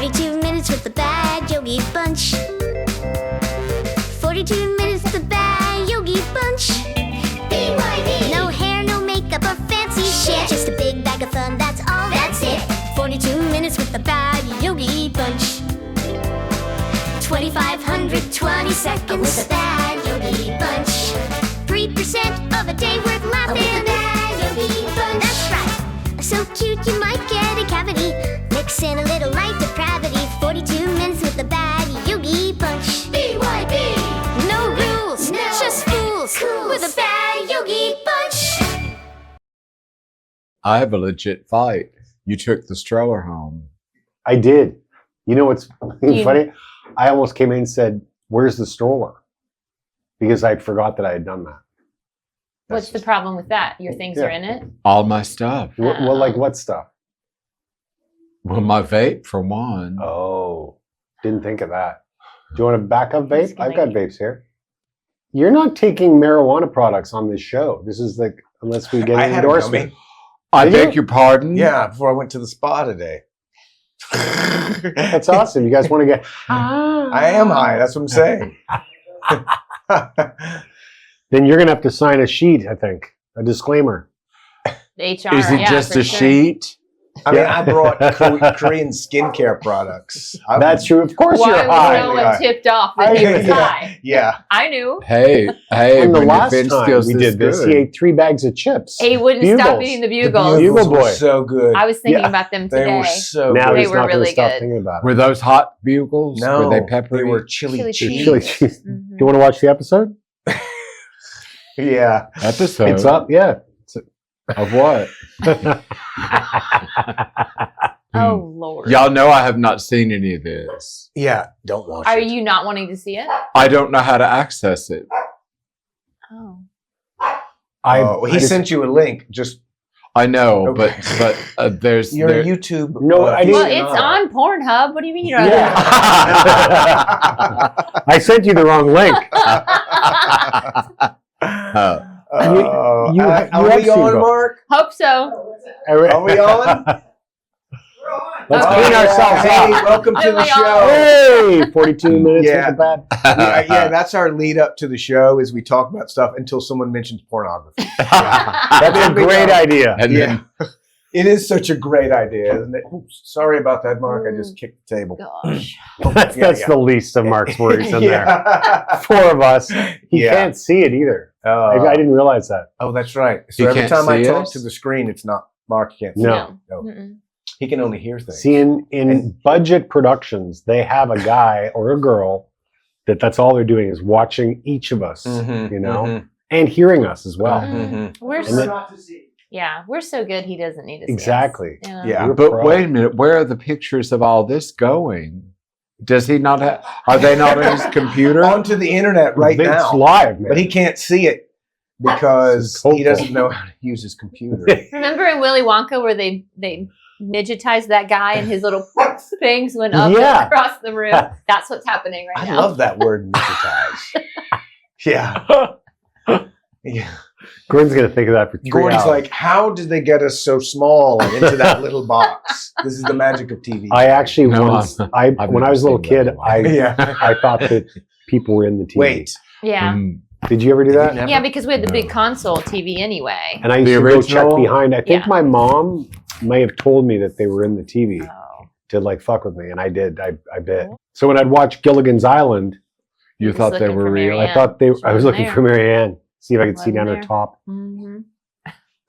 42 minutes with the Bad Yogi Bunch. 42 minutes with the Bad Yogi Bunch. BYB. No hair, no makeup or fancy shit. Just a big bag of fun, that's all. That's it. 42 minutes with the Bad Yogi Bunch. 2,520 seconds with the Bad Yogi Bunch. 3% of a day worth laughing with the Bad Yogi Bunch. That's right. So cute you might get a cavity. Mix in a little light depravity. 42 minutes with the Bad Yogi Bunch. BYB. No rules, no. Just fools. Cools. With the Bad Yogi Bunch. I have a legit fight. You took the stroller home. I did. You know what's funny? I almost came in and said, "Where's the stroller?" Because I forgot that I had done that. What's the problem with that? Your things are in it? All my stuff. Well, like what stuff? Well, my vape for one. Oh, didn't think of that. Do you want a backup vape? I've got vapes here. You're not taking marijuana products on this show. This is like, unless we get an endorsement. I beg your pardon? Yeah, before I went to the spa today. That's awesome. You guys want to get I am high. That's what I'm saying. Then you're going to have to sign a sheet, I think. A disclaimer. HR, Is it just a sheet? I mean, I brought Korean skincare products. That's true. Of course Why you're high. would no one tipped off that he was high? Yeah. I knew. Hey, And the when your last bench time skills we this did this, good. he ate 3 bags of chips. He wouldn't stop eating the bugles. Bugle Were boy. so good. I was thinking Yeah. about them They today. were so Now good. he's They were not going really to stop good. thinking about it. Were those hot bugles? No, Were they peppery? they were chili Chili cheese. cheese. Chili cheese. Mhm. Do you want to watch the episode? Yeah. Episode? It's up, yeah. Of what? Oh, Lord. Y'all know I have not seen any of this. Yeah. Don't watch Are it. you not wanting to see it? I don't know how to access it. Oh. He sent you a link. Just I know, Okay. but there's your YouTube. No, I didn't- Well, it's on Pornhub. What do you mean you don't Yeah. I sent you the wrong link. Are you we have on, seen both. Mark? Hope so. Are we on? Let's Okay. clean ourselves Hey, up. welcome to Are the we on? show. Hey, 42 minutes Yeah. with the bad. Yeah, that's our lead up to the show. Is we talk about stuff until someone mentions pornography. That's a great idea. And then It is such a great idea, isn't it? Oops, sorry about that, Mark. I just kicked the table. Gosh. That's Yeah. the least of Mark's worries in there. Yeah. 4 of us. He Yeah. can't see it either. I didn't realize that. Oh, that's right. So You every can't time I see talk us? to the screen, it's not Mark. You can't see. No. No. Mm-mm. He can only hear things. See, in budget productions, they have a guy or a girl that's all they're doing is watching each of us, Mhm, you know, mhm. and hearing us as well. Mhm. We're And then- we're so good he doesn't need to see us. Exactly. You know? Yeah. We're but pro. wait a minute, where are the pictures of all this going? Does he not have? Are they not on his computer? Onto the internet right It's now. live, man. But he can't see it because It's hopeful. he doesn't know how to use his computer. Remember in Willy Wonka where they midgetized that guy and his little things went up Yeah. across the room? That's what's happening right I now. love that word, digitize. Yeah. Yeah. Gordon's going to think of that for 3 Gordon's hours. like, how did they get us so small and into that little box? This is the magic of TV. I actually No, once, I've when I was a little never seen kid, that. I thought that people were in the TV. Wait. Yeah. Did you ever do that? Never? Yeah, because we had the big No. console TV anyway. And I used The to go check original? behind. I think Yeah. my mom may have told me that they were in the TV Oh. to like fuck with me, and I did. I bet. So when I'd watch Gilligan's Island, You Just thought they looking were for real? Mary I thought they. I was wasn't looking there. for Marianne. See if I could see Wasn't down her there. top. Mm-hmm.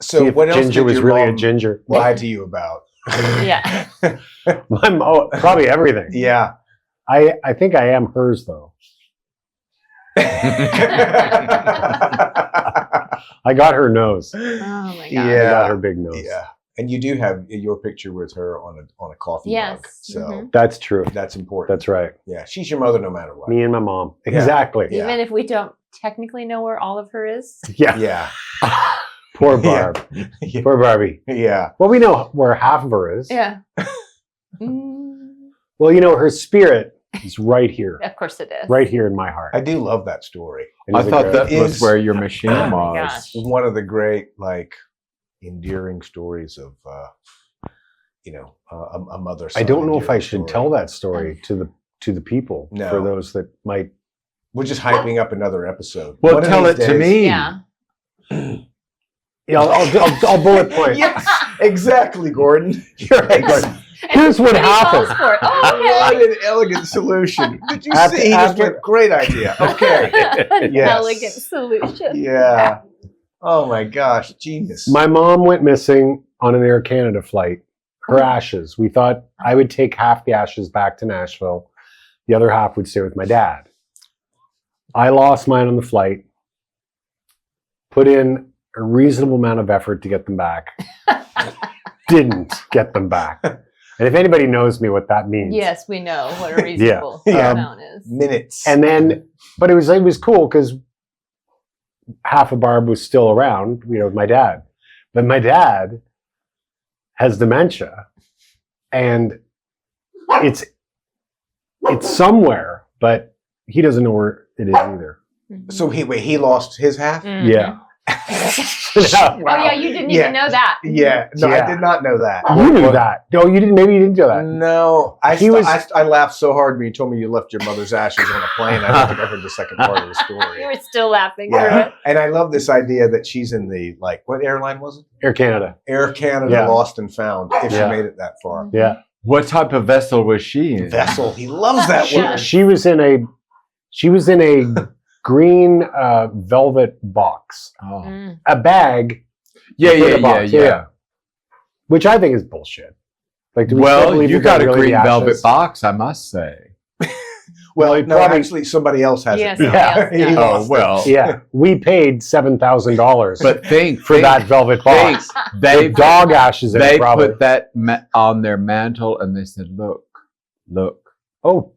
So See if what else Ginger did was your really a mom ginger. lie to you about? Yeah. Probably everything. Yeah. I think I am hers though. I got her nose. Oh my god. I Yeah. got her big nose. Yeah. And you do have your picture with her on a coffee Yes. mug. So Mhm. That's true. that's important. That's right. Yeah. She's your mother no matter what. Me and my mom. Yeah. Exactly. Yeah. Even if we don't technically know where all of her is. Yeah. Yeah. Poor Barb. Yeah. Poor Barbie. Yeah. Well, we know where half of her is. Yeah. Mm, Well, you know, her spirit is right here. of course it is. Right here in my heart. I do love that story. And I it's a thought great- that was Is- where your machine Oh my was. gosh. One of the great, like, endearing stories of a mother. I don't know if I son-and-dear should story. tell that story to the people No. for those that might. We're just hyping up another episode. Well, One of tell it these to days- me. Yeah. Yeah, I'll bullet point. Yes, exactly, Gordon. You're right, Gordon. Here's what And he falls happened. for it. Oh, What an elegant solution. Did you After- see? He just after- went, great idea. Okay. okay. Yes. Elegant solution. Yeah. Oh my gosh, genius. My mom went missing on an Air Canada flight. Her ashes. We thought I would take half the ashes back to Nashville. The other half would stay with my dad. I lost mine on the flight. Put in a reasonable amount of effort to get them back. Didn't get them back. And if anybody knows me what that means. Yes, we know what a reasonable Yeah. amount is. Minutes. And then, but it was cool because half of Barb was still around, with my dad. But my dad has dementia, and it's somewhere, but he doesn't know where it is either. So he lost his half? Mhm. Yeah. Oh yeah, you didn't Yeah. even know that. Yeah. No, Yeah. I did not know that. You knew that. No, you didn't. Maybe you didn't know that. No. He was- I laughed so hard when you told me you left your mother's ashes on a plane. I don't think I heard the second part of the You story. were still laughing through Yeah. it. And I love this idea that she's in the, what airline was it? Air Canada. Air Canada Yeah. Lost and Found, if Yeah. she made it that far. Yeah. What type of vessel was she in? Vessel. He loves that Sure. word. She was in a green velvet box, Oh. Mm. a bag, Yeah, within yeah, a box. yeah. which I think is bullshit. Like, do we still Well, believe you that got a really green the velvet ashes- box, I must say. Well, Well, no, probably- actually, somebody else has Yes, it. somebody Yeah. else does. He Oh, lost it. well. Yeah, we paid $7,000 But think for that velvet box. They With dog ashes in They it, probably. put that on their mantle and they said, look. Oh,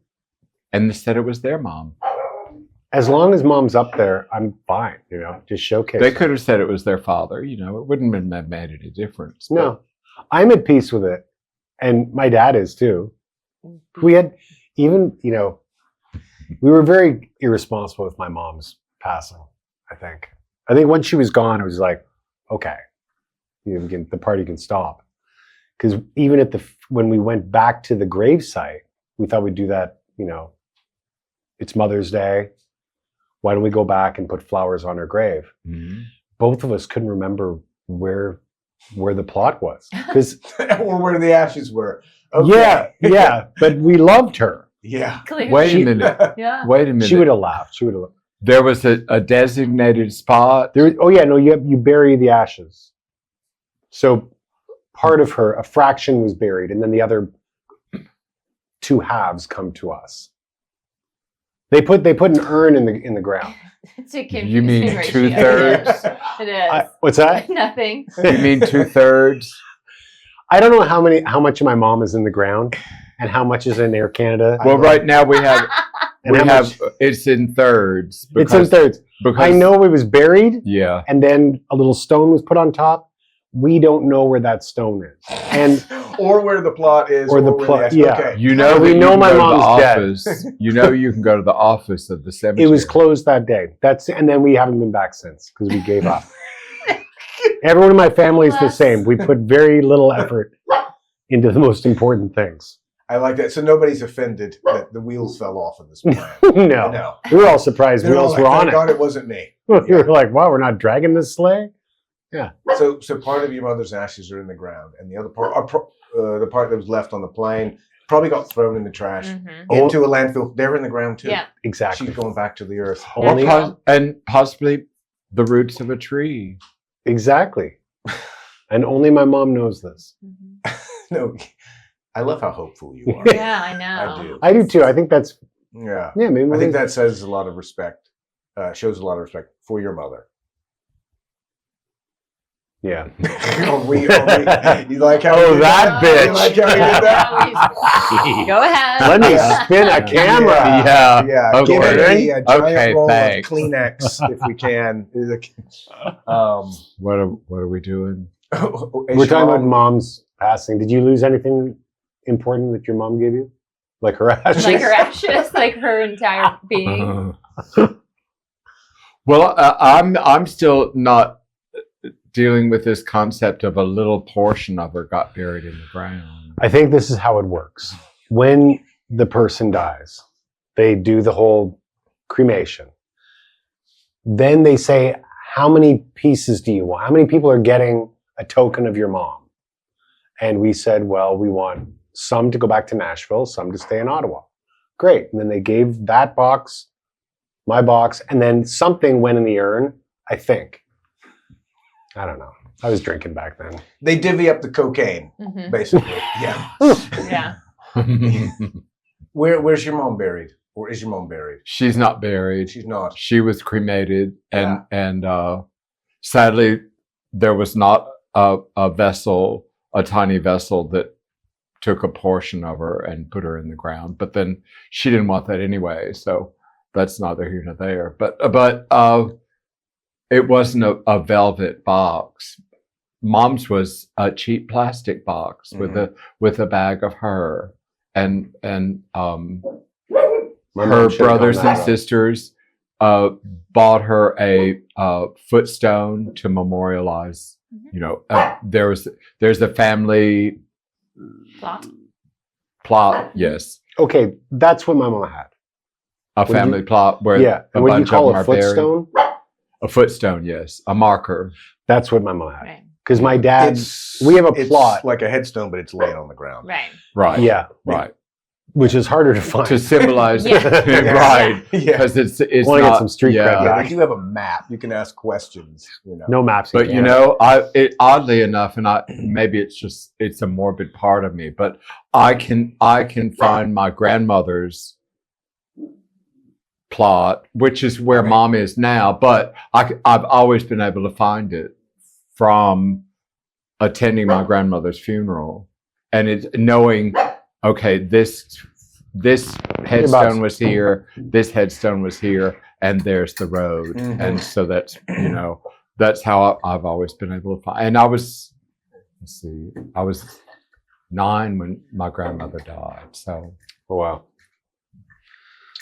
And they said it was their mom. as long as mom's up there, I'm fine. Just showcase. They it. could have said it was their father. It wouldn't have made any difference. but- No, I'm at peace with it, and my dad is too. We had even, we were very irresponsible with my mom's passing. I think once she was gone, it was like, okay, the party can stop. Because even when we went back to the gravesite, we thought we'd do that. It's Mother's Day. Why don't we go back and put flowers on her grave? Mhm. Both of us couldn't remember where the plot was. Because Or where the ashes were. Okay. yeah, but we loved her. Yeah. Clearly. Wait She- a minute. Yeah. Wait a minute. She would have laughed. There was a designated spot. Oh yeah, no, you bury the ashes. So part of her, a fraction was buried, and then the other two halves come to us. They put an urn in the ground. It's a You mean confusing ratio. 2/3? It is. What's that? Nothing. You mean 2/3? I don't know how much of my mom is in the ground, and how much is in Air Canada. Well, right now we have And how much- it's in thirds. It's in thirds. Because I know it was buried, Yeah. and then a little stone was put on top. We don't know where that stone is, and Or where the plot is. Or the where plot, ashes- yeah. Okay. You know We that you know can my go to the mom's dead. office. You can go to the office of the cemetery. it was closed that day. And then we haven't been back since because we gave up. Everyone in my family is the Bless. same. We put very little effort into the most important things. I like that. So nobody's offended that the wheels fell off of this plan. No, No. we were all surprised They're all wheels like, were on thank it. God it wasn't me. We were like, wow, we're not dragging this sleigh. So part of your mother's ashes are in the ground, and the other part, the part that was left on the plane, probably got thrown in the trash Mhm. into a landfill. They're in the ground too. Yeah. Exactly. She's going back to the earth. Only- and possibly the roots of a tree. Exactly. And only my mom knows this. Mhm. No, I love how hopeful you are. Yeah, I know. I do. I do too. I think that's Yeah, maybe I think that says a lot of respect. Shows a lot of respect for your mother. yeah. You like how? Oh, he did that You bitch. like how he did that? Go ahead. Let me Yeah. spin a camera. Yeah. Yeah. Okay. Give me a giant Okay, roll thanks. of Kleenex if we can. What are we doing? We're talking about mom's passing. Did you lose anything important that your mom gave you? Like her ashes? Like her ashes, like her entire being. Well, I'm still not dealing with this concept of a little portion of her got buried in the ground. I think this is how it works. When the person dies, they do the whole cremation. Then they say, how many pieces do you want? How many people are getting a token of your mom? And we said, well, we want some to go back to Nashville, some to stay in Ottawa. Great. And then they gave that box, my box, and then something went in the urn, I think. I don't know. I was drinking back then. They divvy up the cocaine, Mhm. basically. Yeah. Yeah. Where's your mom buried? Or is your mom buried? She's not buried. She's not. She was cremated, and sadly, there was not a vessel, a tiny vessel that took a portion of her and put her in the ground. But then she didn't want that anyway, so that's neither here nor there. But it wasn't a velvet box. Mom's was a cheap plastic box with a bag of her and My mom her should've brothers gone and that route. sisters bought her a footstone to memorialize. You know, there's a family plot. Yes, Okay, that's what my mom had. a Would family you- plot where Yeah. a And what do you bunch call of them a are buried. footstone? A footstone, yes, a marker. That's what my mom had. Right. Because my dad, It's we have a it's plot. like a headstone, but it's laying on the ground. Right. Right. Yeah, Right. which is harder to find. To symbolize, Yeah. right? Yeah. Because it's Wanna not get some street cred Yeah, back. they do have a map. You can ask questions. You know. No maps. But you know, oddly enough, and maybe it's a morbid part of me, but I can find my grandmother's plot, which is where Mom is now. But I've always been able to find it from attending my grandmother's funeral, and it's knowing, okay, this headstone was here, this headstone was here, and there's the road. Mhm. And so that's, that's how I've always been able to find. And I was 9 when my grandmother died. So Oh, wow.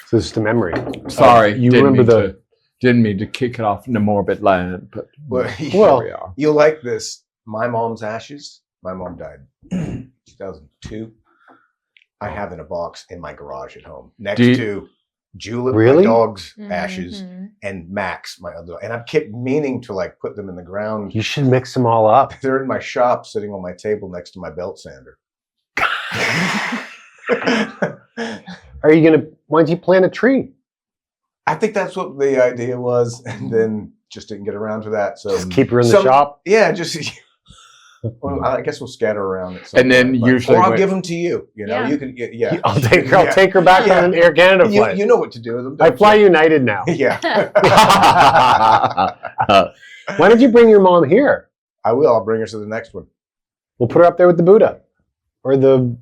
So this is the memory. sorry, you remember didn't mean to kick it off in a morbid land, but Well, Well, here we are. you'll like this. My mom's ashes. My mom died 2002. I have in a box in my garage at home next Do you- to Julep, Really? my dog's ashes, Mhm. and Max, my other dog. And I've kept meaning to like put them in the ground. You should mix them all up. They're in my shop, sitting on my table next to my belt sander. Are you gonna? Why don't you plant a tree? I think that's what the idea was, and then just didn't get around to that. So Just keep her in the Some- shop. yeah, just. Well, I guess we'll scatter around it. And then usually or I'll when- give them to you. You know, Yeah. you can. Yeah, I'll take her. I'll take her back Yeah. on an Air Canada You, flight. you know what to do with them. I don't fly you? United now. Yeah, Why don't you bring your mom here? I will. I'll bring her to the next one. We'll put her up there with the Buddha, or the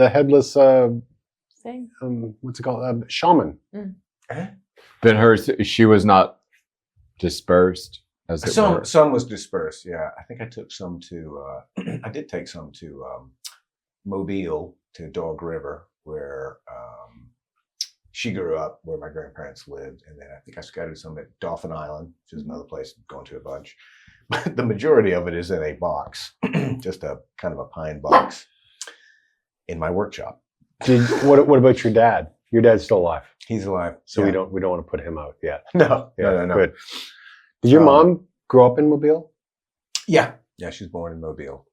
headless. Thing. What's it called? Shaman. Then she was not dispersed, as it were. Some was dispersed. Yeah, I think I took some to. I did take some to Mobile, to Dog River, where she grew up, where my grandparents lived, and then I think I scattered some at Dauphin Island, which is another place I've gone to a bunch. But the majority of it is in a box, just a kind of a pine box, in my workshop. What about your dad? Your dad's still alive, He's alive, so yeah. we don't want to put him out yet. No, Yeah, no. Good. Did your mom grow up in Mobile? Yeah, she was born in Mobile.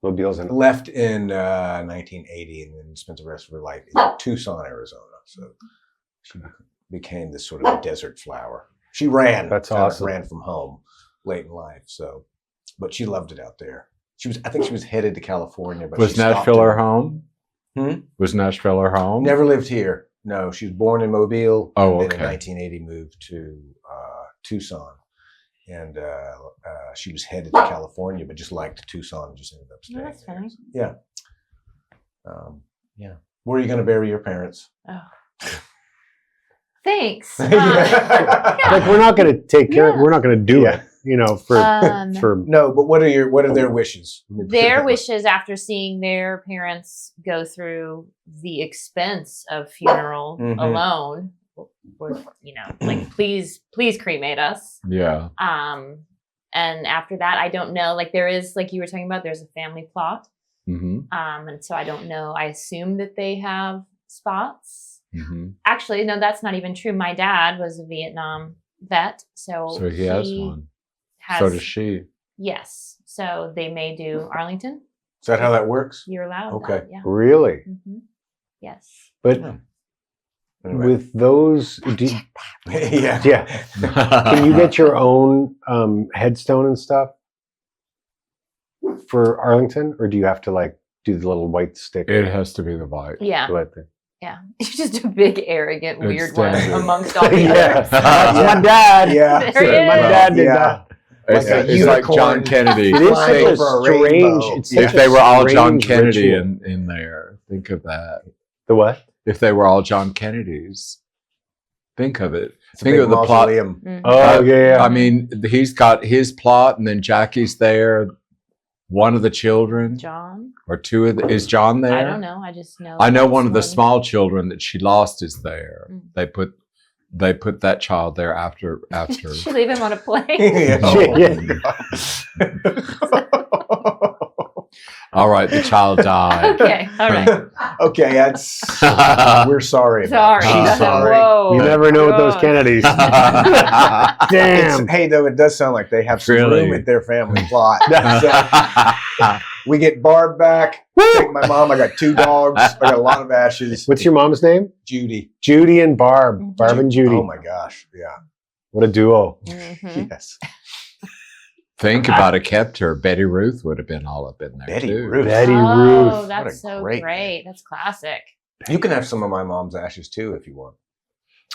Mobile's in. Left in 1980 and then spent the rest of her life in Tucson, Arizona. So she became this sort of desert flower. She ran. That's kind of awesome. Ran from home late in life. So, but she loved it out there. I think she was headed to California, but Was she stopped Nashville in- her home? Was Nashville her home? Never lived here. No, she was born in Mobile. Oh, and then okay. in 1980 moved to Tucson. And she was headed to California, but just liked Tucson and just ended up staying That's there. funny. Yeah. Yeah. Where are you going to bury your parents? Oh. Thanks. Like we're not going to take care. Yeah. We're not going to do Yeah. it. You know, for for. No, but what are their wishes? Their wishes after seeing their parents go through the expense of funeral Mhm. alone were, like please cremate us. Yeah. And after that, I don't know. Like there is, like you were talking about, there's a family plot. Mm-hmm. And so I don't know. I assume that they have spots. Mm-hmm. Actually, no, that's not even true. My dad was a Vietnam vet, so So he has one. has- So does she. Yes, so they may do Arlington. Is that how that works? You're allowed. Okay. That, yeah. Really? hmm Yes. But Yeah. Anyway. with those, yeah. yeah. Can you get your own headstone and stuff for Arlington, or do you have to like do the little white stick? It has to be the white. Yeah. White thing? Yeah. You're just a big, arrogant, It's weird one standard. amongst all the Yeah. others. That's my dad. Yeah. There he My is. dad did Yeah. that. It's, Like a it's like unicorn. John Kennedy. It is Flying such a over a strange. rainbow. It's If such a they were all John strange Kennedy ritual. in there, think of that. The what? If they were all John Kennedys, think of it. It's a Think big of the plot. mausoleum. Mhm. Oh yeah. I mean, he's got his plot, and then Jackie's there. One of the children, John? or two of the, is John there? I don't know. I just know. I know that's one of the small children that she lost is there. Mm. They put that child there after. Did she leave him on a plane? Yeah. All right, the child died. Okay. All right. Okay, that's. We're sorry. Sorry. She's sorry. Whoa. You never know with those God. Kennedys. It's, Damn. hey, though, it does sound like they have some Really? room at their family plot. So we get Barb back. Take my mom. I got 2 dogs. I got a lot of ashes. What's your mom's name? Judy? Judy and Barb. Barb and Judy. Oh my gosh. Yeah. What a duo. Mhm. Yes. Think about it, kept her. Betty Ruth would have been all up in there Betty too. Ruth. Betty Oh, Ruth. that's What a so great great. That's classic. You can have some of my mom's ashes too if you want.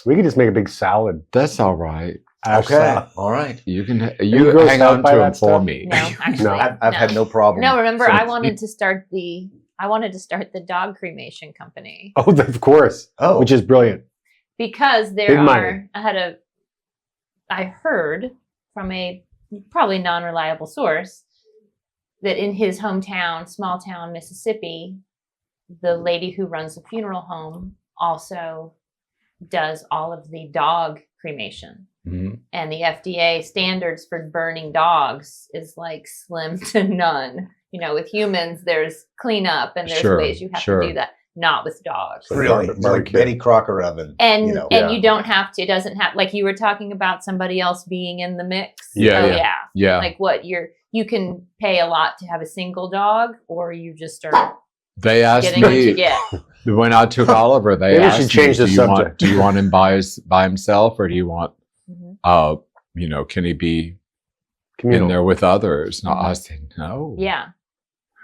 We could just make a big salad. That's all right. Ash salad. All right. You can you you grossed hang out on by to that him for stuff? me. No, actually. No. I've had no problem. No, remember, since- I wanted to start the dog cremation company Oh, of course. Oh. Which is brilliant. because Big there money. are, I heard from a probably non-reliable source that in his hometown, small town, Mississippi, the lady who runs the funeral home also does all of the dog cremation. Mhm. And the FDA standards for burning dogs is like slim to none. You know, with humans, there's cleanup and there's Sure, ways you have sure. to do that. Not with dogs. Really, it's like Barbecue. Betty Crocker oven. And you know. and Yeah. you don't have to. It doesn't have, like you were talking about somebody else being in the mix. Yeah, Oh, yeah. Yeah. Like what you can pay a lot to have a single dog, or you just are They asked getting what you me get. when I took Oliver. They Maybe we asked should me, change the subject. Do you want him by himself, or do you want Mhm. can he be Communal. in there with others? No, I said no. Yeah,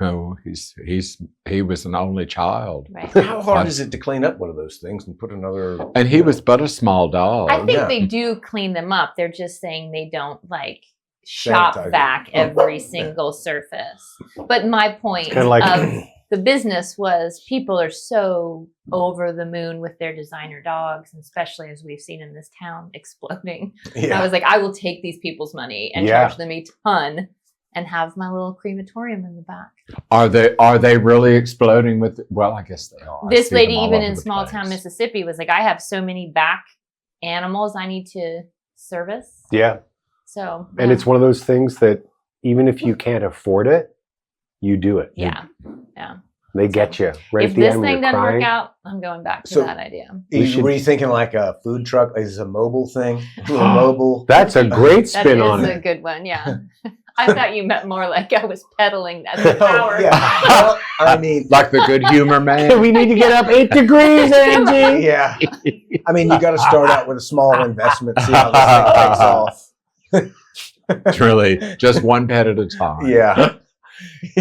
No, he was an only child, right. How hard is it to clean up one of those things and put another? and he was but a small dog. I think yeah. they do clean them up. They're just saying they don't like shop Sanitize it. back every single surface. But my point Kinda like- of the business was people are so over the moon with their designer dogs, and especially as we've seen in this town exploding. I Yeah. was like, I will take these people's money and Yeah. charge them a ton and have my little crematorium in the back. Are they really exploding with? Well, I guess they are. I This see lady, them all even over in the small place. town Mississippi, was like, I have so many back animals I need to service. Yeah. So, And it's one of those things that even if you can't afford it, you do it. yeah. They get you right If at the this end when thing you're doesn't crying. work out, I'm going back to So- that idea. Were you thinking like a food truck? Is it a mobile thing? A little mobile. That's a great That spin is on a it. good one, yeah. I thought you meant more like I was peddling that the power. Oh, yeah. Well, I mean, Like the good humor man. We need to get up 8 degrees, Angie. yeah. I mean, you got to start out with a small investment, see how this thing takes off. It's really just one pet at a time. Yeah.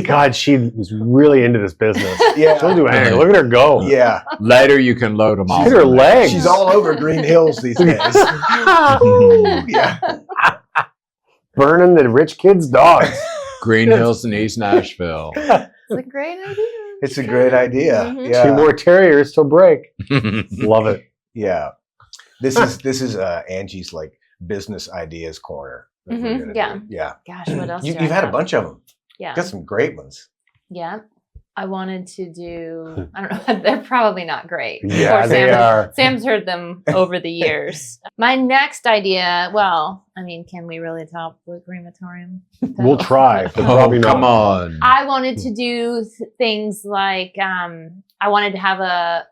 God, she was really into this business. Yeah. She'll do anything. Look at her go. Yeah. Later, you can load them all. Look at her legs. She's all over Green Hills these days. Yeah. Burning the rich kids' dogs. Green Hills and East Nashville. It's a great idea. It's a great idea. Mhm. Yeah. 2 more terriers till break. Love it. Yeah. This is Angie's like business ideas corner. that we're Mhm, gonna yeah. do. Yeah. Gosh, what else? do I You've had a have? bunch of them. Yeah. Got some great ones. Yeah. I wanted to do, I don't know, they're probably not great. Yeah, Poor they Sam. are. Sam's heard them over the years. My next idea, well, I mean, can we really top the crematorium? We'll try, but Oh, probably not. come on. I wanted to do things like, I wanted to have a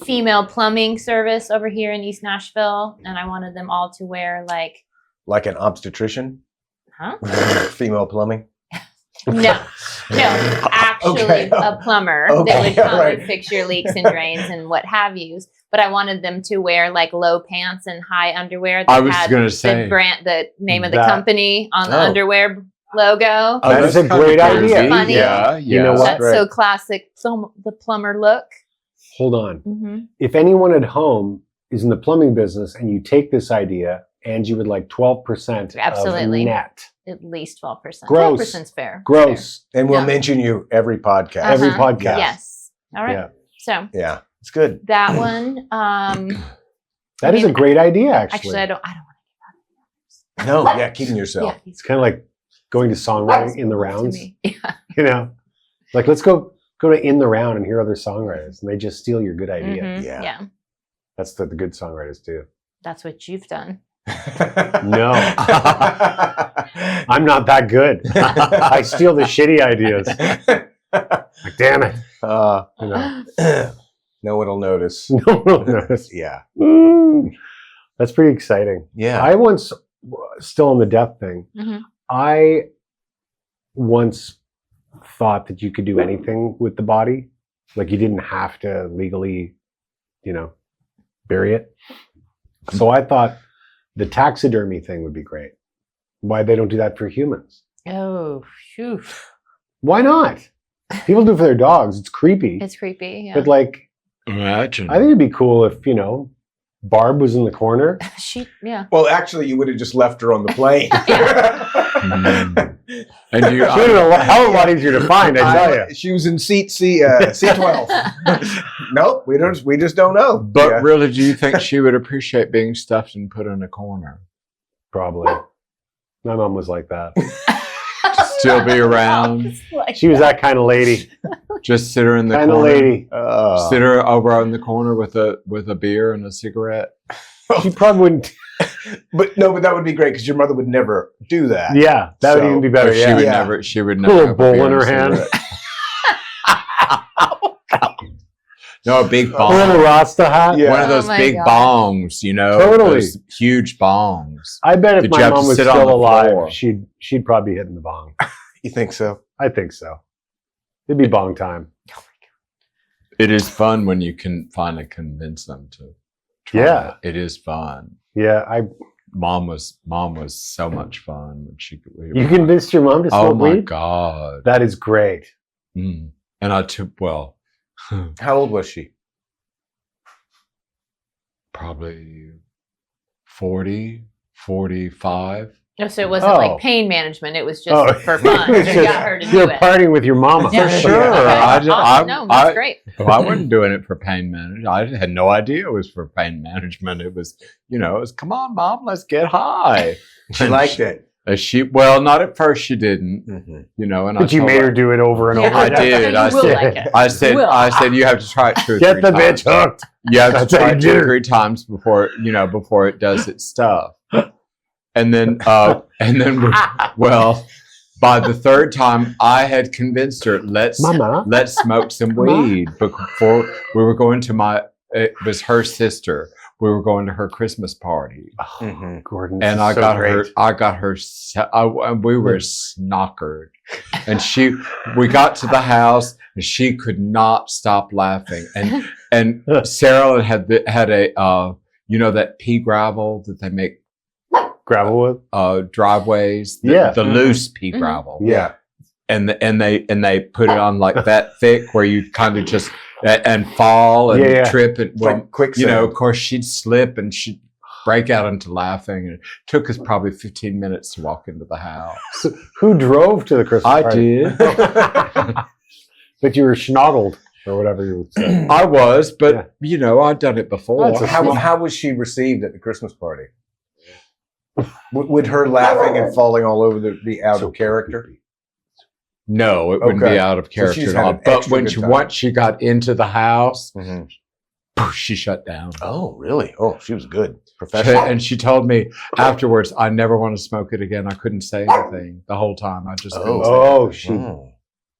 female plumbing service over here in East Nashville, and I wanted them all to wear like, Like an obstetrician? huh? Female plumbing? No, actually Okay. a plumber Okay, that would come right. and fix your leaks and drains and what have yous. But I wanted them to wear like low pants and high underwear that I was had gonna the say brand, the name of the that- company on the Oh. underwear logo. Oh, That is that's a kinda great crazy. idea. Funny. Yeah, You know yeah. what? That's Great. so classic, the plumber look. Hold on. Mm-hmm. If anyone at home is in the plumbing business and you take this idea, Angie would like 12% Absolutely. of net. At least 12%. Gross. 12%'s fair. Gross. And we'll Yeah. mention you every podcast. Every Uh-huh. podcast. Yes. All right. Yeah. So Yeah, it's good. that one. That is a great idea, actually. Actually, I don't want No, yeah, keeping to. yourself. It's kind of like going to songwriting in the To rounds. me. Yeah. You know, like let's go to In the Round and hear other songwriters, and they just steal your good idea. Mhm. Yeah. Yeah. That's what the good songwriters do. That's what you've done. No, I'm not that good. I steal the shitty ideas. Like, damn it. You know, No one will notice. no one will notice. Yeah. That's pretty exciting. Yeah. I once, still on the death thing, Mhm. I once thought that you could do anything with the body. Like you didn't have to legally, bury it. So I thought the taxidermy thing would be great. Why they don't do that for humans? Oh, phew. Why not? People do it for their dogs. It's creepy. It's creepy. Yeah. But like, Imagine. I think it'd be cool if, Barb was in the corner. Yeah. Well, actually, you would have just left her on the plane. And you, She would have been a hell of a lot easier to find, I tell you. She was in seat C12. Nope, we just don't know. but Yeah. really, do you think she would appreciate being stuffed and put in a corner? Probably. My mom was like that. Still be around, She was that kind of lady. just sit her in the Kind of corner, lady. sit her over in the corner with a beer and a cigarette. She probably wouldn't. But that would be great because your mother would never do that. Yeah, that would So, even be better. But Yeah. she would Put never a have bowl beer in and her a hand. cigarette. No, a big A little bong. Rasta hat. Yeah. One of Oh those my big God. bongs, Totally. those huge bongs. I bet if Did my you have to mom was sit on still the alive, floor? she'd probably be hitting the bong. You think so? I think so. It'd be bong time. It is fun when you can finally convince them to try Yeah. it. It is fun. Yeah, Mom was so much fun when you convinced your mom to Oh smoke my weed? God. That is great. Mm. And I took, How old was she? probably 40, 45. Oh, so it wasn't Oh. like pain management. It was just for fun. It's You just- got her to do you're it. partying with your mama. Yeah. For sure. Okay. I Awesome. No, that's great. I wasn't doing it for pain management. I had no idea it was for pain management. It was, it was, come on, Mom, let's get high. She liked it. Well, not at first she didn't, Mm-hmm. and But you told made her do it over and Yeah. over I again. did. You I will said- like it. I said, Will. you have to try it 2 or 3 Get the times. bitch hooked. You have to That's try how it you 2 or do. 3 times before it does its stuff. And then, well, by the 3rd time, I had convinced her, let's smoke some Mama. weed before we were going to it was her sister. We were going to her Christmas party. Mm-hmm. Gordon, And this is so I got her, we were snockered. And we got to the house and she could not stop laughing. And Sarah had a, that pea gravel that they make gravel with. driveways, the Mm-hmm. loose pea gravel. Yeah. And they put it on like that thick where you kind of just, and fall and trip. And Like quicksand. of course she'd slip and she'd break out into laughing. And it took us probably 15 minutes to walk into the house. Who drove to the Christmas I party? did. But you were schnoggled or whatever you would say. I was, but I'd done it before. That's How was she received at the Christmas party? With her laughing and falling all over be out of character? No, it wouldn't Okay. be out of So character she's at had all. an But extra when good she time. once she got into the house, Mhm. poof, she shut down. Oh, really? Oh, she was good. Professional. And she told me afterwards, I never want to smoke it again. I couldn't say anything the whole time. I just couldn't say Oh, anything. she Mm.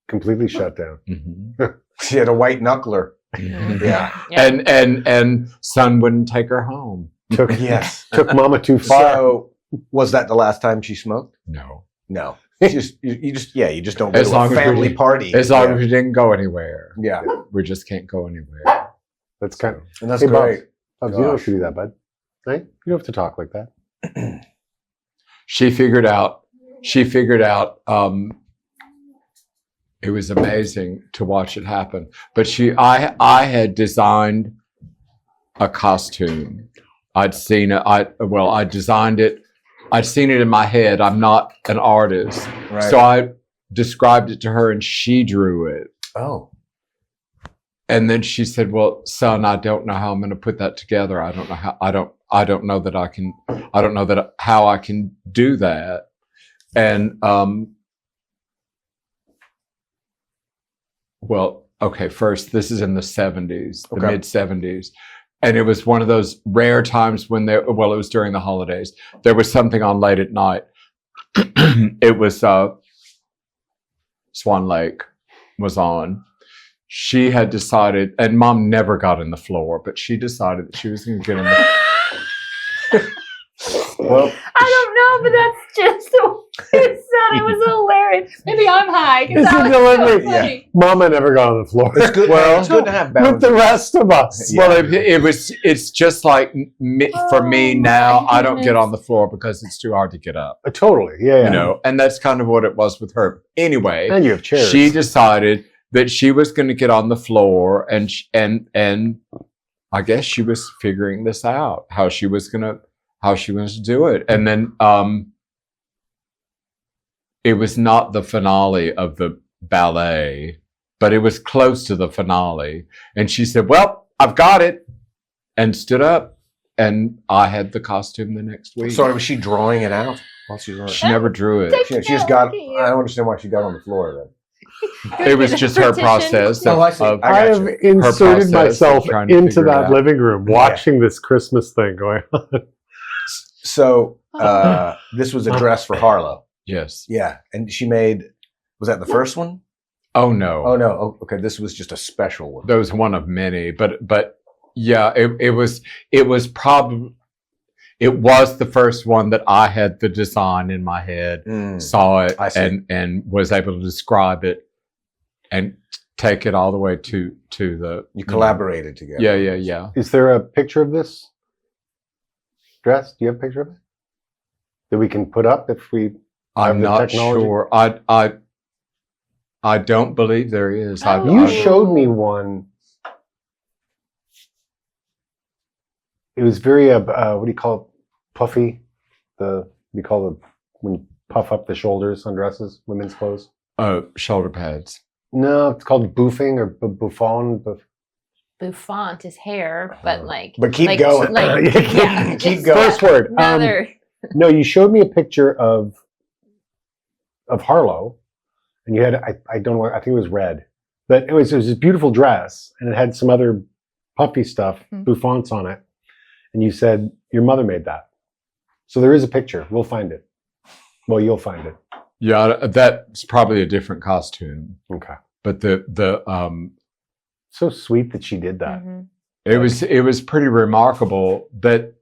completely shut down. Mhm. She had a white knuckler. Yeah. And son wouldn't take her home. Took Yes. took Mama too far. So, was that the last time she smoked? No. No. You just don't go As to long a as we family didn't- party. As long yeah. as we didn't go anywhere. Yeah. We just can't go anywhere. That's kind of. And that's Hey, great. Bubs, you don't have Gosh. to do that, bud. Right? You don't have to talk like that. She figured out it was amazing to watch it happen. But I had designed a costume. I'd seen it. I designed it. I'd seen it in my head. I'm not an artist. Right. So I described it to her and she drew it. Oh. And then she said, "Well, son, I don't know how I'm going to put that together. I don't know how. I don't know that I can. I don't know that how I can do that." And well, okay. First, this is in the 70s, the Okay. mid 70s, and it was one of those rare times when there. Well, it was during the holidays. There was something on late at night. It was Swan Lake was on. She had decided, and Mom never got in the floor, but she decided that she was going to get in the. Well, I don't know, but that's just the way it said. It was hilarious. Maybe I'm high. 'Cause It's that a was so delivery. funny. Mama never got on the floor. it's good. Well, it's good to have With boundaries. the rest of us. Yeah. Well, it's just like for me Oh, now. my I don't get goodness. on the floor because it's too hard to get up. Totally. Yeah. You know, and that's kind of what it was with her. Anyway, And you have chairs. she decided that she was going to get on the floor, and I guess she was figuring this out how she was going to do it, and then it was not the finale of the ballet, but it was close to the finale, and she said, "Well, I've got it," and stood up, and I had the costume the next week. Sorry, was she drawing it out while she was on it? She never drew it. She just got. I don't understand why she got on the floor then. It was just her process. Oh, I see. of- I have gotcha. inserted process myself of trying to into figure it that out. living room, watching this Christmas thing going on. So this was a dress for Harlow. yes. Yeah, and she made. Was that the first one? Oh no. Oh no. Oh, okay, this was just a special one. That was one of many, but yeah, it was probably it was the first one that I had the design in my head, Mm. saw it, I see. and was able to describe it and take it all the way to the. You collaborated together. Yeah. Is there a picture of this dress? Do you have a picture of it that we can put up if we? I'm the not technology? sure. I don't believe there is. Oh. You I- showed me one. It was very what do you call it? Puffy. What do you call the when you puff up the shoulders on dresses, women's clothes? shoulder pads. No, it's called boofing or bouffant. Bouffant is hair, but like. But keep like, going. Like, yeah, Keep just going. First word. Another. No, you showed me a picture of Harlow, and you had I don't know, I think it was red, but it was this beautiful dress, and it had some other puffy stuff, Mhm. bouffants on it, and you said your mother made that. So there is a picture. We'll find it. Well, you'll find it. Yeah, that's probably a different costume, Okay. but the So sweet that she did that. Mhm. it was pretty remarkable that.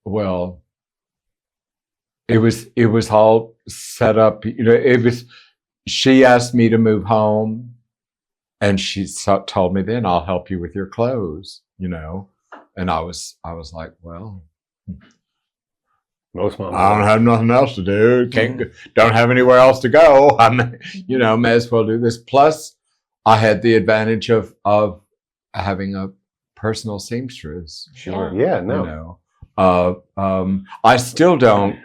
Well, it was all set up. You know, it was. She asked me to move home, and she told me, "Then I'll help you with your clothes." You know, and I was like, "Well, Most moms. I don't have nothing else to do. Don't have anywhere else to go. You know, may as well do this." Plus, I had the advantage of having a personal seamstress. Sure. Yeah. You No. know, I still don't.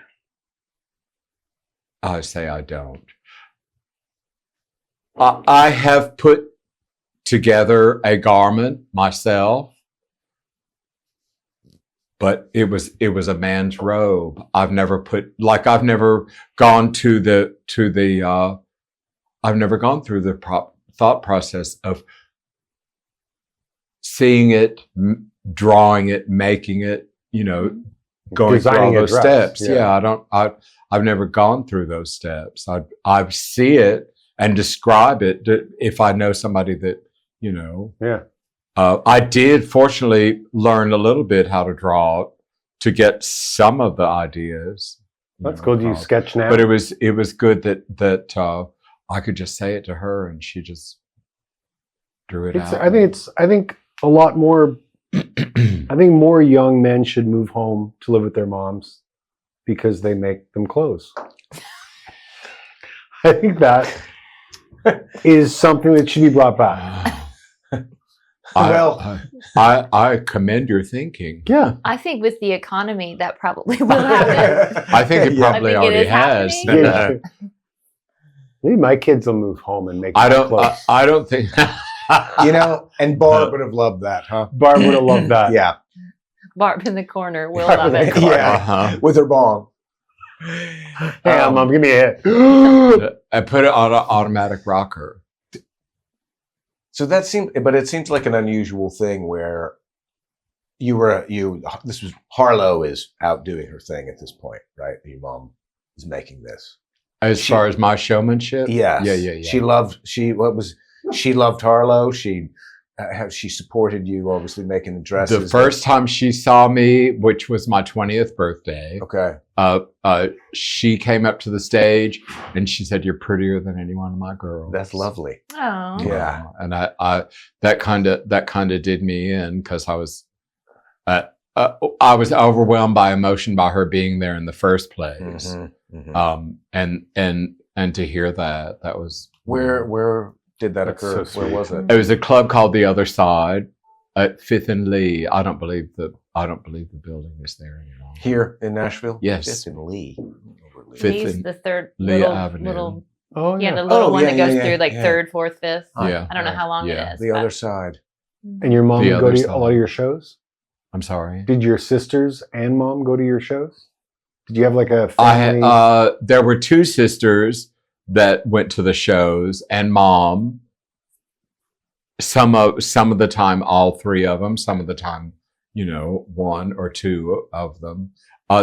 I say I don't. I have put together a garment myself, but it was a man's robe. I've never gone to the I've never gone through the thought process of seeing it, drawing it, making it, going through all Designing a those dress, steps. yeah. Yeah, I've never gone through those steps. I see it and describe it if I know somebody that, Yeah. I did fortunately learn a little bit how to draw to get some of the ideas. That's cool. Do you across. sketch now? But it was good that I could just say it to her and she just drew it out. I think a lot more. I think more young men should move home to live with their moms because they make them clothes. I think that is something that should be brought back. I commend your thinking. Yeah. I think with the economy, that probably will happen. I think it probably I think it already is has. happening. Yeah. Maybe my kids will move home and make I them don't. clothes. I don't think. And Barb would have loved that, huh? Barb would have loved that. Yeah, Barb in the corner will Barb love in the it. corner. yeah, Uh-huh. with her bong. Hey, Mom, give me a hit. I put it on an automatic rocker. So it seems like an unusual thing where Harlow is out doing her thing at this point, right? Your mom is making this. As far as my showmanship, Yes. yeah. She loved Harlow. She supported you, obviously making the dresses. The first time she saw me, which was my 20th birthday, Okay, she came up to the stage and she said, "You're prettier than any one of my girls." that's lovely. Oh. Yeah. And I that kind of did me in because I was overwhelmed by emotion by her being there in the first place. Mhm, mhm. And to hear that was Where did that That's occur? so Where sweet. was it? It was a club called The Other Side at 5th and Lee. I don't believe the building is there anymore. Here in Nashville? Yes. Fifth and Lee. Fifth He's and the third Leah little, Avenue. little, Oh, yeah, yeah. the little Oh, one yeah, that goes yeah, through like yeah. third, fourth, fifth. Yeah. I don't know how long Yeah. it is. The but- other side. And your mom The would go other to a lot side. of your shows? I'm sorry. Did your sisters and mom go to your shows? Did you have like a I family? had, there were 2 sisters that went to the shows and mom. Some of the time, all 3 of them. Some of the time, 1 or 2 of them.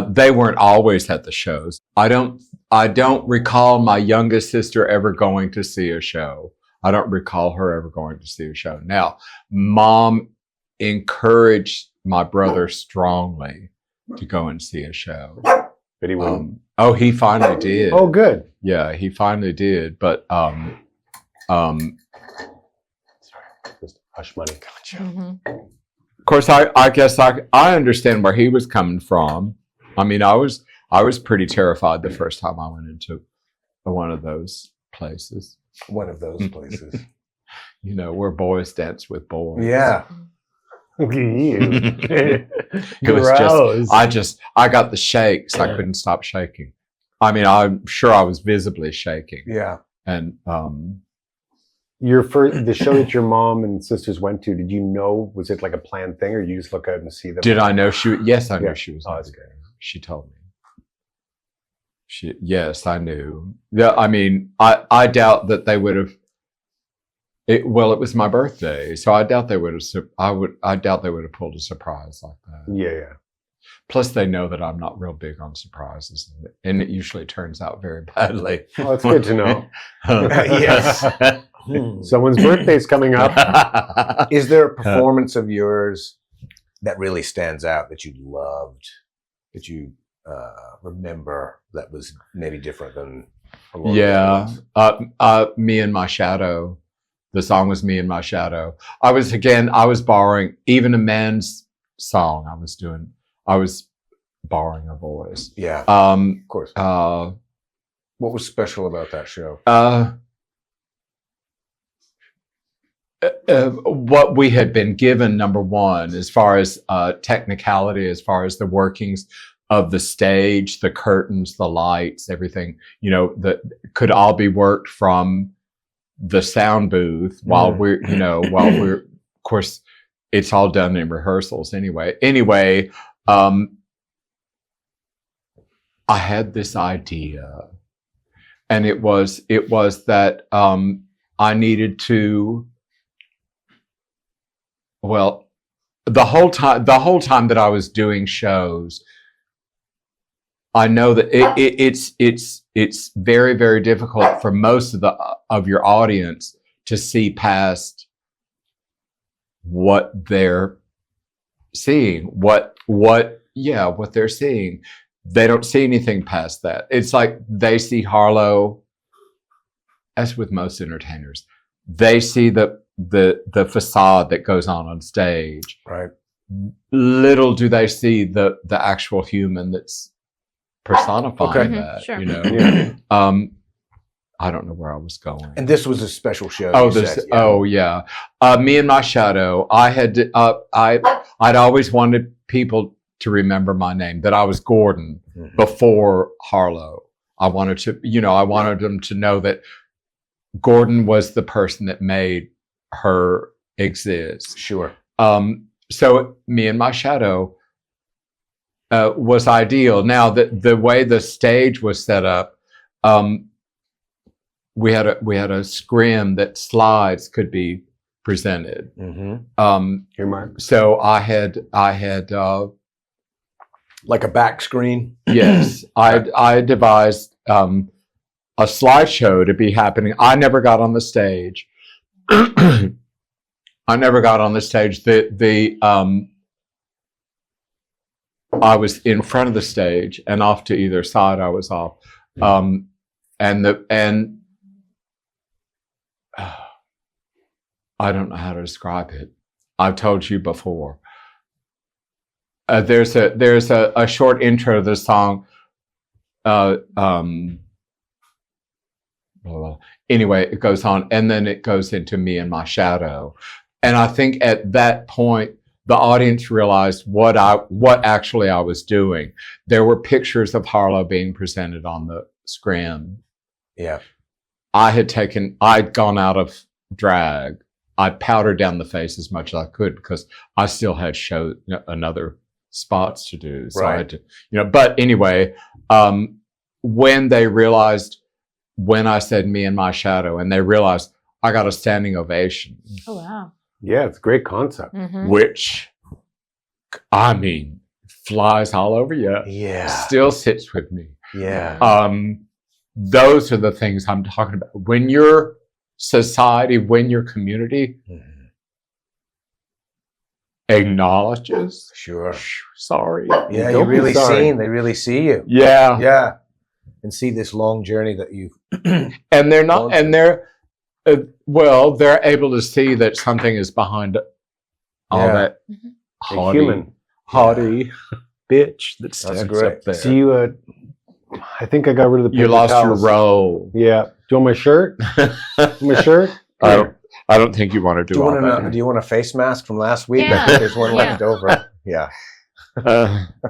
They weren't always at the shows. I don't recall my youngest sister ever going to see a show. I don't recall her ever going to see a show. Now, mom encouraged my brother strongly to go and see a show. But he wouldn't. He finally did. Oh, good. Yeah, he finally did. But Just hush money. Mhm. of course, I guess I understand where he was coming from. I mean, I was pretty terrified the first time I went into one of those places. One of those places. Where boys dance with boys. Yeah. Look at you. It was I got the shakes. I couldn't stop shaking. I mean, I'm sure I was visibly shaking. Yeah. And The show that your mom and sisters went to, did you know, was it like a planned thing or you just look out and see them? did I know she? Yes, I knew Yeah. she was. Oh, that's there. She told me. Yes, I knew. Yeah, I mean, I doubt that they would have. It was my birthday, so I doubt they would have. I doubt they would have pulled a surprise like that. Yeah. Plus, they know that I'm not real big on surprises, and it usually turns out very badly. Well, that's good to know. Yes. Someone's birthday's coming up. Is there a performance of yours that really stands out that you loved, that you remember that was maybe different than a lot of Yeah, the ones? Me and My Shadow. The song was Me and My Shadow. I was borrowing even a man's song. I was borrowing a voice. Yeah, Of of course. Uh, What was special about that show? What we had been given, number one, as far as technicality, as far as the workings of the stage, the curtains, the lights, everything, that could all be worked from the sound booth while we're, of course, it's all done in rehearsals anyway. Anyway, I had this idea, and it was that I needed to. Well, the whole time that I was doing shows, I know that it's very, very difficult for most of your audience to see past what they're seeing, what they're seeing. They don't see anything past that. It's like they see Harlow, as with most entertainers, they see the facade that goes on stage. Right. Little do they see the actual human that's personifying Okay. that. Sure. You know. Yeah. I don't know where I was going. And this was a special show. Oh, you this. said, Oh, yeah. Me and My Shadow. I'd always wanted people to remember my name. That I was Gordon Mhm. before Harlow. I wanted them to know that Gordon was the person that made her exist. Sure. So Me and My Shadow was ideal. Now the way the stage was set up, we had a scrim that slides could be presented. Mm-hmm. Here, Mark. So I had Like a back screen. yes, I devised a slideshow to be happening. I never got on the stage. I never got on the stage. I was in front of the stage, and off to either side I was off. I don't know how to describe it. I've told you before. There's a short intro to the song. Anyway, it goes on, and then it goes into Me and My Shadow. And I think at that point, the audience realized what actually I was doing. There were pictures of Harlow being presented on the screen. Yeah. I'd gone out of drag. I powdered down the face as much as I could because I still had another spots to do. So I had to, but anyway, when they realized, when I said Me and My Shadow, and they realized, I got a standing ovation. Oh, wow. Yeah, it's a great concept. Mhm. Which, I mean, flies all over you. Yeah. Still sits with me. Yeah. Those are the things I'm talking about. When your society, when your community Mhm. acknowledges, Sure. sorry. Yeah, Don't you're be really sorry. seen. They really see you. Yeah. Yeah. And see this long journey that you've. And they're not, and they're able to see that something is behind all Yeah. that A human. haughty bitch that That's stands great. up there. So you, I think I got rid of the You paper lost your towels. role. Yeah. Do you want my shirt? My shirt? I don't think you want to Do do you all want that. do you want a face mask from last week? Yeah. I think there's one Yeah. left over. Yeah.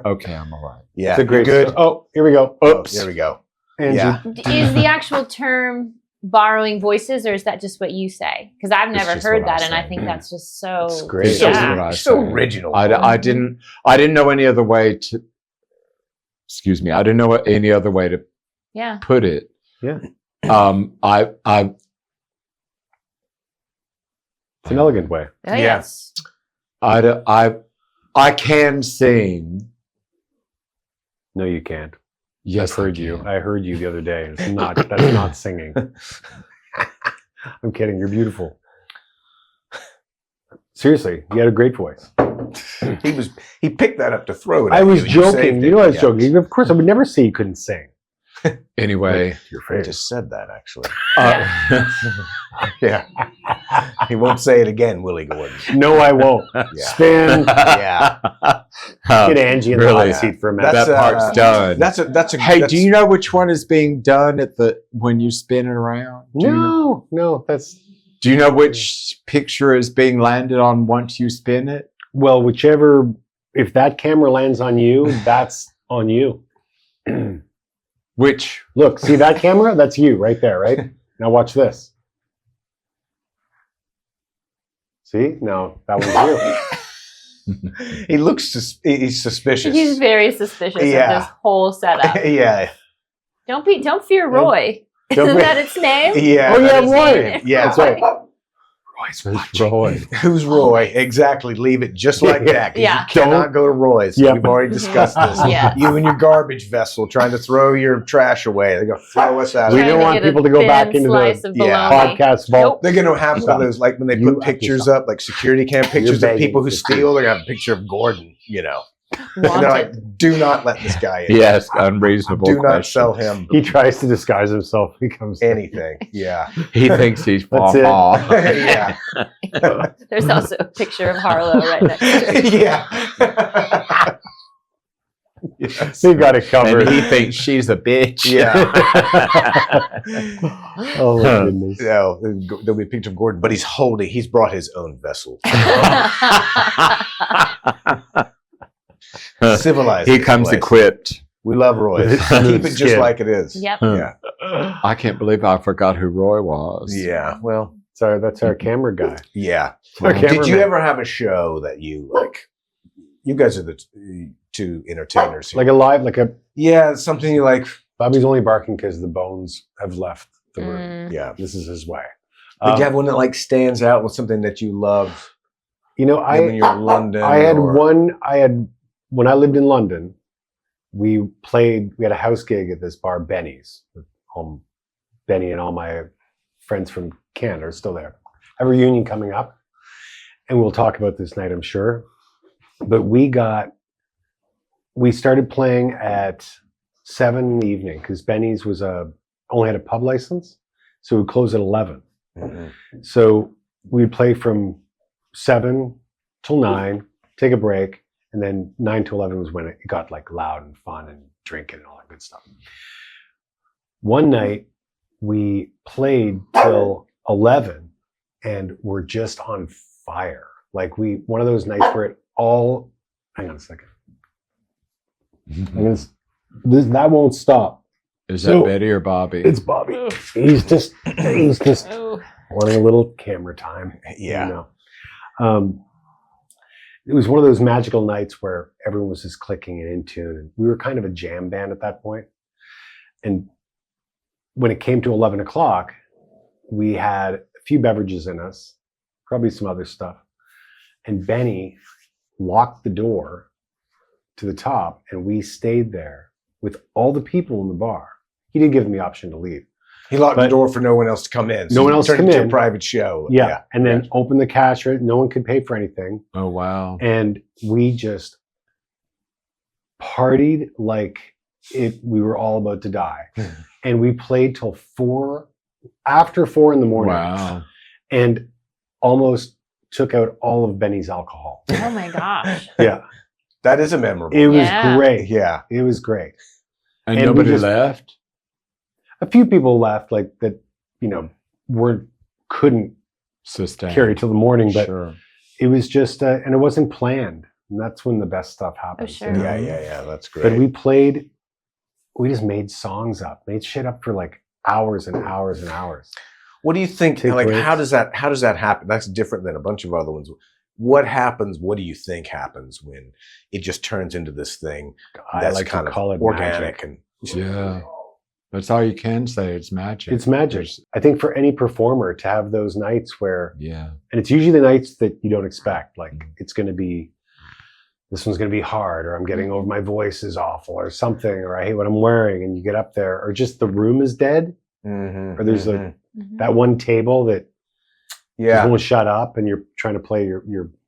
Okay, I'm all right. Yeah. It's a great Good. story. Oh, here we go. Oops. There we go. Angie. Yeah. Is the actual term borrowing voices, or is that just what you say? Because I've It's never just heard what I that, and I say. think that's just so. It's great. It's So, just Yeah. what I so say. original. I didn't know any other way to. Excuse me. I didn't know any other way to Yeah. put it. Yeah. It's an elegant way. Oh, Yeah. yes. I can sing. No, you can't. Yes, I've heard I you. can. I heard you the other day. It's not. That's not singing. I'm kidding. You're beautiful. Seriously, you had a great voice. He picked that up to throw it. I at was you. You saved joking. it. You know I was Yeah. joking. Of course, I would never say you couldn't sing. Anyway, Your I face. just said that actually. yeah. Yeah. He won't say it again, will he, Gordon? No, I won't. Yeah. Spin. Yeah. Get Angie in the Really? hot seat for a minute. That part's done. That's a. Hey, that's, do you know which one is being done when you spin it around? No, that's Do you know which picture is being landed on once you spin it? well, whichever. If that camera lands on you, that's on you. Which Look, see that camera? That's you right there, right? Now watch this. See? No, that one's you. he looks. He's suspicious. He's very suspicious Yeah. of this whole setup. Yeah. Don't fear Roy. Isn't that its name? Yeah. Oh yeah, that is- Roy. Yeah. That's right. Roy's It's Roy. Who's Roy? Exactly. Leave it just like that. 'Cause Yeah. You cannot go to Roy's. Yeah. We've already discussed this. Yeah. You and your garbage vessel trying to throw your trash away. They're going to throw us out. We Trying don't to want get a people to go thin back into slice the of Yeah. bologna. podcast vault. They're going to have one of those, like when they You put have to pictures stop. up, like security cam pictures of begging people who to steal. see. They're going to have a picture of Gordon, And they're Wanted. like, do not let this guy in. Yes, unreasonable Do not question. sell him He tries to disguise himself. He comes anything. Yeah. He thinks he's That's it. Pawpaw. Yeah. There's also a picture of Harlow right next to it. Yeah. Yes. He got it covered. And he thinks she's a bitch. Yeah. Oh my goodness. No, there'll be a picture of Gordon, but he's brought his own vessel. Civilized. He comes place. equipped. We love Roy's. With smooth Keep it just skin. like it is. Yep. Yeah. I can't believe I forgot who Roy was. Yeah. Well, Sorry, that's our camera guy. yeah. Our Did you cameraman. ever have a show that you like? You guys are the two entertainers here. Like a live, like a Yeah, something you like. Bobby's only barking because the bones have left the room. Mm. Yeah. This is his way. Did you have one that like stands out with something that you love? You know, When you're in London. I had or- one. When I lived in London. We had a house gig at this bar, Benny's. Benny and all my friends from Canada are still there. I have a reunion coming up, and we'll talk about this night, I'm sure. But we started playing at 7 in the evening because Benny's only had a pub license, so we'd close at 11. Mhm. So we'd play from 7 till 9, take a break, and then 9 to 11 was when it got like loud and fun and drinking and all that good stuff. One night we played till 11 and we're just on fire. Like one of those nights where hang on a second. That won't stop. Is So- that Betty or Bobby? It's Bobby. He's just Oh. wanting a little camera time. Yeah. It was one of those magical nights where everyone was just clicking and in tune. And we were kind of a jam band at that point. And when it came to 11 o'clock, we had a few beverages in us, probably some other stuff. And Benny locked the door to the top, and we stayed there with all the people in the bar. He did give them the option to leave. He locked the But- door for no one else to come in. No one it else turned come into in. a private show. Yeah. And then open the cash. No one could pay for anything. Oh, wow. And we just partied like we were all about to die. And we played till after 4 in the morning, Wow. and almost took out all of Benny's alcohol. Oh my gosh. Yeah. That is a memorable. It was Yeah. great. Yeah. It was great. And, And we nobody just- left? A few people left, like that, couldn't Sustain. carry till the morning, but Sure. it was just, and it wasn't planned. And that's when the best stuff happens. sure. you know? Yeah. That's great. But we just made songs up, made shit up for like hours and hours and hours. What do you think? Take Like, breaks. how does that happen? That's different than a bunch of other ones. What happens? What do you think happens when it just turns into this thing I that's like kind to of call it organic magic. and Yeah. That's all you can say. It's magic. It's magic. There's- I think for any performer to have those nights where, Yeah. and it's usually the nights that you don't expect, like this one's going to be hard, or I'm getting over, my voice is awful or something, or I hate what I'm wearing, and you get up there, or just the room is dead, or there's Mhm. that one table that yeah. won't shut up, and you're trying to play your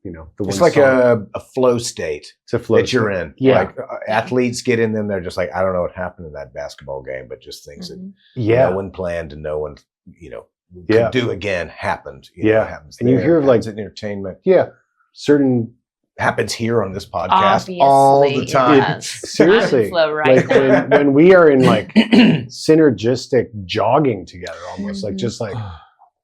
the one It's like song. a flow state It's a flow that you're state. in. Yeah. Like athletes get in them, they're just like, I don't know what happened in that basketball game, but just things that Mhm. Yeah. no one planned and no one, could Yeah. do again happened. Yeah. It happens And you there, hear of, like- happens in entertainment. Yeah. Certain, Happens here on this podcast Obviously, all the time. yes. Seriously, I flow right like now. when we are in like synergistic jogging together, almost like Mhm. just like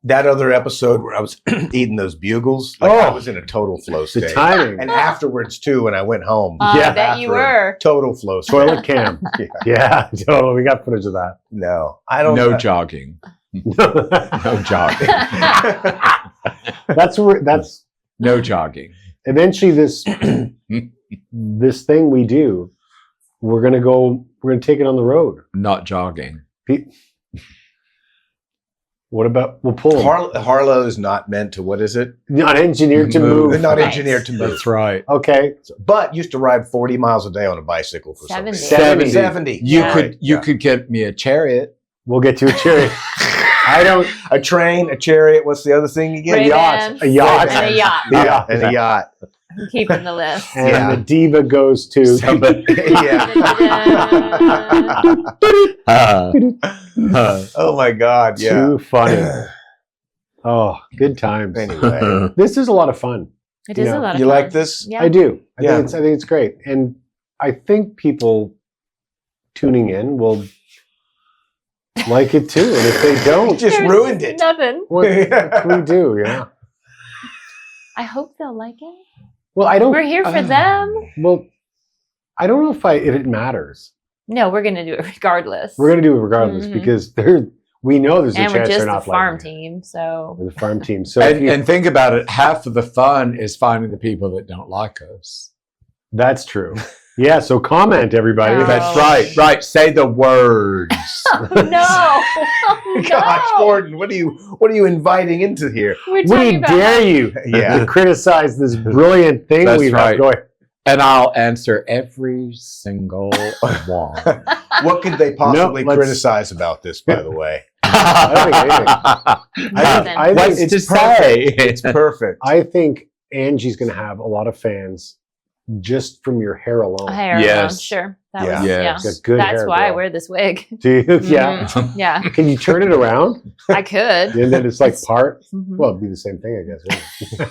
That other episode where I was eating those bugles, like I Oh. was in a total flow the state. timing, And afterwards too, when I went home, I Yeah. bet you bathroom, were. total flow state. toilet cam. Yeah. Yeah, totally. We got footage of that. No, I don't. No jogging. No jogging. That's No jogging. eventually this thing we do. We're gonna take it on the road. Not jogging. Pe- What about we'll pull them. Harlow's not meant to. What is it? Not engineered to Move. move. Not Right. engineered to move. That's right. Okay. But used to ride 40 miles a day on a bicycle for some 70. reason. 70. You Yeah. could you Yeah. could get me a chariot. We'll get to a chariot. I don't. A train, a chariot. What's the other thing again? Ray yacht. Bans A yacht. And a yacht. Yeah. And a yacht. I'm keeping the list. And Yeah. the diva goes to. Yeah. Oh my God. Yeah. Too funny. Oh, good times. Anyway, This is a lot of fun. It is You a know, lot of you fun. like this? Yeah. I do. I Yeah. think it's great, and I think people tuning in will like it too. And if they You don't, just There's ruined it. Nothing. what can we do? Yeah. I hope they'll like it. Well, I don't. We're here for them. Well, I don't know if it matters. No, we're gonna do it regardless. We're gonna do it regardless Mhm. because we know there's a and we're chance just they're the not farm liking it. team, so We're the farm team. So if And, you- and think about it. Half of the fun is finding the people that don't like us. that's true. Yeah. So comment, everybody. Oh. That's right. Right. Say the words. no. Oh, Gosh, no. Gordon, what are you inviting into here? We're We talking about dare you Yeah. to criticize this brilliant thing That's we've right. got going. And I'll answer every single one. What could they possibly let's- criticize about this, by the way? Nothing. I What's think to say? It's perfect. I think Angie's going to have a lot of fans just from your hair alone. hair. Yes. Sure. That Yeah. was, Yes. yeah. Got good That's hair, why I girl. wear this wig. Do you? Yeah. Mhm. Yeah. Can you turn it around? I could. And then it's like part. Mhm. Well, it'd be the same thing, I guess. Wouldn't it?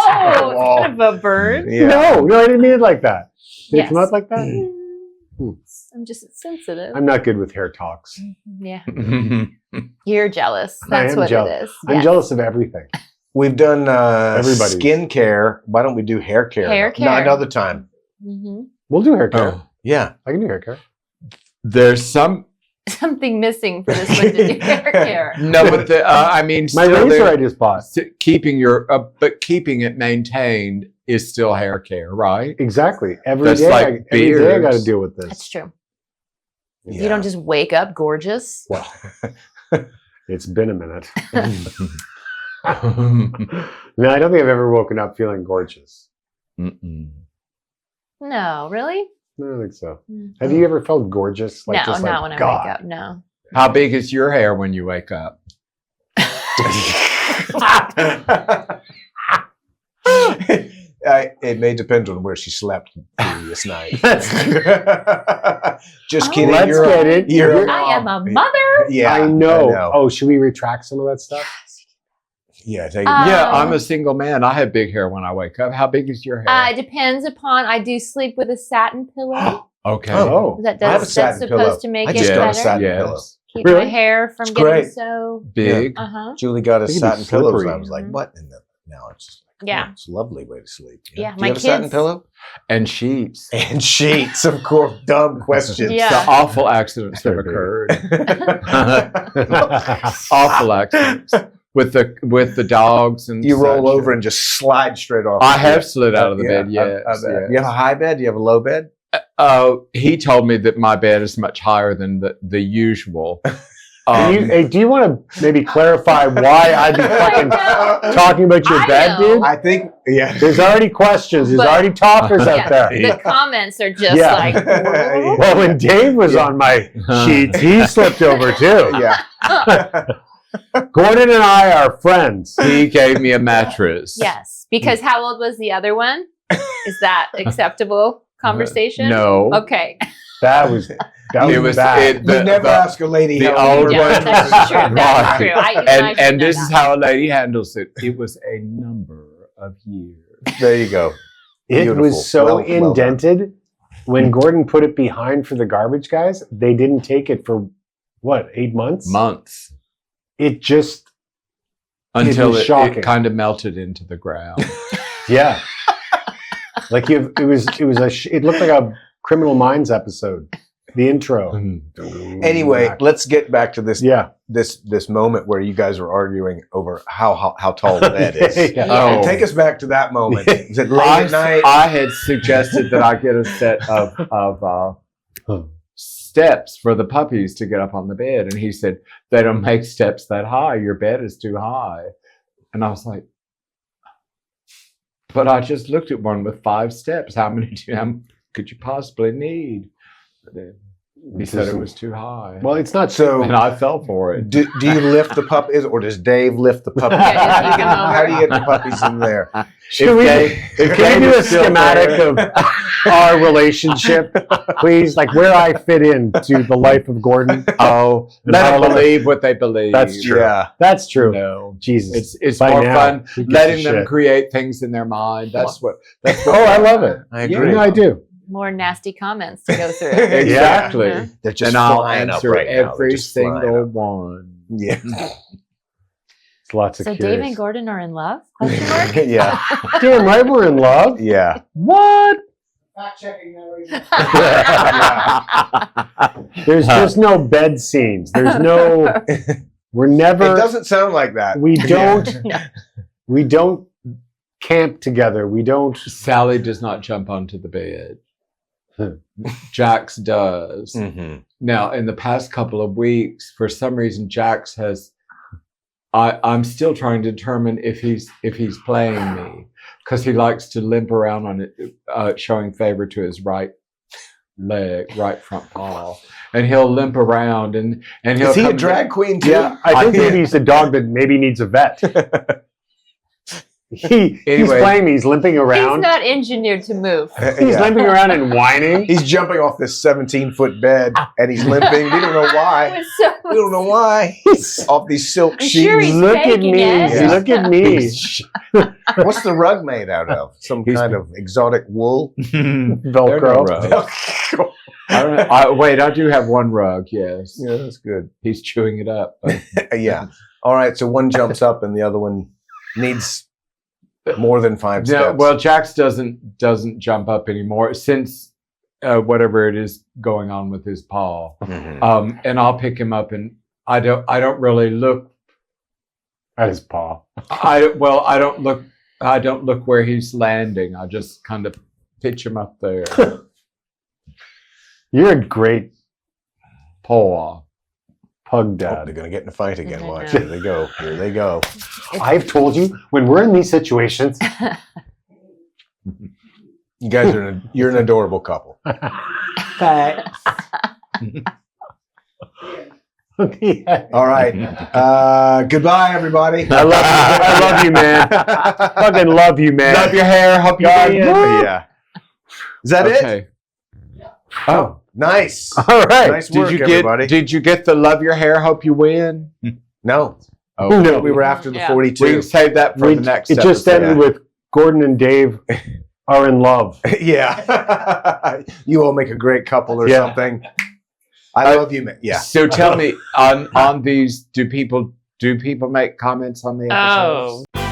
Oh, it's kind of a bird. Yeah. No, I didn't mean it like that. Did it come Yes. out like that? I'm just sensitive. I'm not good with hair talks. Yeah. You're jealous. That's am what jealous. it is. I'm Yes. jealous of everything. We've done Everybody's. skin care. Why don't we do hair care? Hair No, care. another time. Mhm. We'll do hair care. Oh, Yeah. I can do hair care. there's some Something missing for this one to do hair care. no, but I mean, My still razor there- I just bought. keeping but keeping it maintained is still hair care, right? Exactly. Every That's day, like every day I got to beards. deal with this. That's true. Yeah. You don't just wake up gorgeous. Well, it's been a minute. No, I don't think I've ever woken up feeling gorgeous. Mm-mm. No, really? I don't think so. Mm. Have you ever felt gorgeous? No, just not like, when I God. wake up. No. How big is your hair when you wake up? It may depend on where she slept the previous night. That's Just Oh. kidding. Let's you're get it. You're a I am mom. a mother. Yeah, I know. Oh, should we retract some of that stuff? Yeah, take it. Yeah, I'm Um, a single man. I have big hair when I wake up. How big is your hair? It depends upon. I do sleep with a satin pillow. Okay. Oh, That I have a does, satin that's pillow. supposed to make I it just got a better. satin Yes. pillow. Keep my Really? hair from It's getting great. so. Big. Julie got us They can be satin pillows. slippery. And I was like, what? And then, now it's just like, Yeah. oh, it's a lovely way to sleep. Yeah, Do my you have a satin kids- pillow? And sheets. And sheets, of course. Dumb questions. Yeah. The awful accidents that occurred. Awful accidents with the dogs and You roll such. over and just slide straight off. I the have bed. slid out of the Yeah, bed. Yes. I bet. yes. You have a high bed? Do you have a low bed? He told me that my bed is much higher than the usual. do you want to maybe clarify why I'd be fucking talking about your I bed, know. dude? I think, yeah. There's already questions. There's But- already talkers Yeah, out there. the comments are just Yeah. like. Well, when Dave was on my sheets, he slipped over too. Yeah. Gordon and I are friends. He gave me a mattress. Yes, because how old was the other one? Is that acceptable conversation? No. Okay. That was It was bad. You never ask a lady the how old old one. Yeah, that's true. That's Right. true. I And should know this is that. how a lady handles it. It was a number of years. There you go. It Beautiful. was so Well done. indented. When Gordon put it behind for the garbage guys, they didn't take it for what, 8 months? Months. It just, Until was it shocking. kind of melted into the ground. yeah. Like it looked like a Criminal Minds episode. The intro. Anyway, let's get back to this Yeah. this moment where you guys are arguing over how tall the bed is. Yeah. Oh. And take us back to that moment. Is it late at night? I had suggested that I get a set of steps for the puppies to get up on the bed. And he said, they don't make steps that high. Your bed is too high. And I was like, but I just looked at one with 5 steps. How many could you possibly need? He said it was too high. Well, it's not So And I fell for it. do you lift the puppies, or does Dave lift the puppies? Yeah, How do you get the puppies in there? Should we, if can we Dave do a is still schematic there- of our relationship, please? Like where I fit into the life of Gordon. Oh, And let how them I- believe what they believe. That's true. Yeah. That's true. No. Jesus. It's By more now, fun who gives letting a them shit? create things in their mind. That's what. Oh, I love it. I Yeah. agree. No, I do. More nasty comments to go through. Exactly. Mhm. They're just And I'll flying up answer right now. They're every just flying single up. one. Yeah. It's lots of So curious. Dave and Gordon are in love? Question mark? Yeah. Damn right we're in love. Yeah. What? There's just no bed scenes. There's no. We're never. It doesn't sound like that. We don't. No. We don't camp together. We don't. Sally does not jump onto the bed. Jax does. Mhm. Now, in the past couple of weeks, for some reason, Jax has. I'm still trying to determine if he's playing me, because he likes to limp around on it, showing favor to his right leg, right front paw, and he'll limp around and he'll. Is he a come- drag queen too? Yeah, I think maybe he's a dog that maybe needs a vet. He's Anyway. playing me. He's limping He's around. not enginered to move. He's Yeah. limping around and whining. He's jumping off this 17-foot bed and he's limping. We don't know It why. was so. We don't know why. Off these silk I'm sheets. sure he's Look at faking me. it. Yeah. Look at me. What's the rug made out of? Some He's- kind of exotic wool? There are no Velcro. rugs. I don't know. Wait, I do have one rug. Yes, Yeah, that's good. he's chewing it up. But Yeah. All right. So one jumps up and the other one needs more than 5 no, steps. well, Jax doesn't jump up anymore since whatever it is going on with his paw. Mhm. And I'll pick him up, and I don't really look. At his paw. I don't look where he's landing. I just kind of pitch him up there. You're a great Paw. pug Oh, dad. they're going to get in a fight again. I Watch. know. Here they go. Here they go. I've told you when we're in these situations. You guys you're an adorable couple. Thanks. All right. Goodbye, everybody. I love you, man. Fucking love you, man. Love your hair. Hope you God, win. Yeah. Is that it? Okay. Oh, nice. All right. Nice work, Did you everybody. Did you get the love your hair? Hope you win? No, Oh, No. we were after the Yeah. 42. we can save that for the next. It just episode. ended with Gordon and Dave are in love. Yeah. You all make a great couple or Yeah. something. I love you, man. Yeah. So tell me on these, do people make comments on the episodes? Oh.